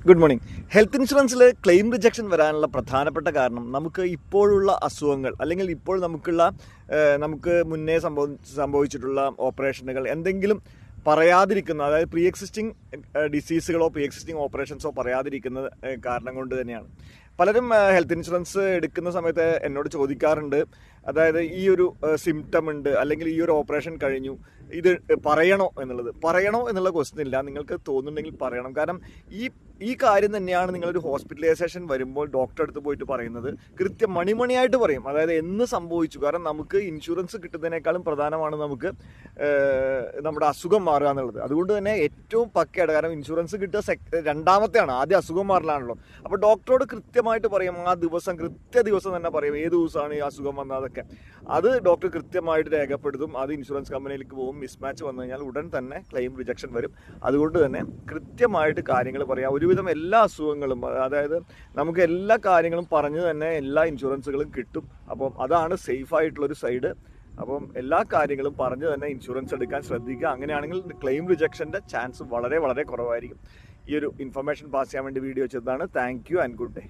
Good morning. Health ഇൻഷുറൻസിൽ claim rejection വരാനുള്ള പ്രധാനപ്പെട്ട കാരണം നമുക്ക് ഇപ്പോഴുള്ള അസുഖങ്ങൾ അല്ലെങ്കിൽ ഇപ്പോൾ നമുക്ക് മുന്നേ സംഭവിച്ചിട്ടുള്ള ഓപ്പറേഷനുകൾ എന്തെങ്കിലും പറയാതിരിക്കുന്ന, അതായത് പ്രീ എക്സിസ്റ്റിംഗ് ഡിസീസുകളോ പ്രീ എക്സിസ്റ്റിംഗ് ഓപ്പറേഷൻസോ പറയാതിരിക്കുന്ന കാരണം കൊണ്ട് തന്നെയാണ്. പലരും ഹെൽത്ത് ഇൻഷുറൻസ് എടുക്കുന്ന സമയത്ത് എന്നോട് ചോദിക്കാറുണ്ട്, അതായത് ഈ ഒരു സിംറ്റം ഉണ്ട് അല്ലെങ്കിൽ ഈ ഒരു ഓപ്പറേഷൻ കഴിഞ്ഞു, ഇത് പറയണോ എന്നുള്ള ക്വസ്റ്റ്യൻ ഇല്ല. നിങ്ങൾക്ക് തോന്നുന്നുണ്ടെങ്കിൽ പറയണം. കാരണം ഈ കാര്യം തന്നെയാണ് നിങ്ങളൊരു ഹോസ്പിറ്റലൈസേഷൻ വരുമ്പോൾ ഡോക്ടറെ അടുത്ത് പോയിട്ട് പറയുന്നത്. കൃത്യം മണിമണിയായിട്ട് പറയും, അതായത് എന്ന് സംഭവിച്ചു. കാരണം നമുക്ക് ഇൻഷുറൻസ് കിട്ടുന്നതിനേക്കാളും പ്രധാനമാണ് നമുക്ക് നമ്മുടെ അസുഖം മാറുക എന്നുള്ളത്. അതുകൊണ്ട് തന്നെ ഏറ്റവും പക്കയാണ്. കാരണം ഇൻഷുറൻസ് കിട്ടുക രണ്ടാമത്തെയാണ്, ആദ്യം അസുഖം മാറലാണല്ലോ. അപ്പോൾ ഡോക്ടറോട് കൃത്യമായിട്ട് പറയും, ആ ദിവസം കൃത്യ ദിവസം തന്നെ പറയും ഏത് ദിവസമാണ് ഈ അസുഖം വന്നതൊക്കെ. അത് ഡോക്ടർ കൃത്യമായിട്ട് രേഖപ്പെടുത്തും. അത് ഇൻഷുറൻസ് കമ്പനിയിലേക്ക് പോകും. മിസ്മാച്ച് വന്നു കഴിഞ്ഞാൽ ഉടൻ തന്നെ ക്ലെയിം റിജക്ഷൻ വരും. അതുകൊണ്ട് തന്നെ കൃത്യമായിട്ട് കാര്യങ്ങൾ പറയാം. ഒരുവിധം എല്ലാ അസുഖങ്ങളും, അതായത് നമുക്ക് എല്ലാ കാര്യങ്ങളും പറഞ്ഞ് തന്നെ എല്ലാ ഇൻഷുറൻസുകളും കിട്ടും. അപ്പം അതാണ് സേഫ് ആയിട്ടുള്ളൊരു സൈഡ്. അപ്പം എല്ലാ കാര്യങ്ങളും പറഞ്ഞ് തന്നെ ഇൻഷുറൻസ് എടുക്കാൻ ശ്രദ്ധിക്കുക. അങ്ങനെയാണെങ്കിൽ ക്ലെയിം റിജക്ഷൻ്റെ ചാൻസ് വളരെ വളരെ കുറവായിരിക്കും. ഈ ഒരു ഇൻഫർമേഷൻ പാസ് ചെയ്യാൻ വേണ്ടി വീഡിയോ ചെയ്തതാണ്. Thank you and good day.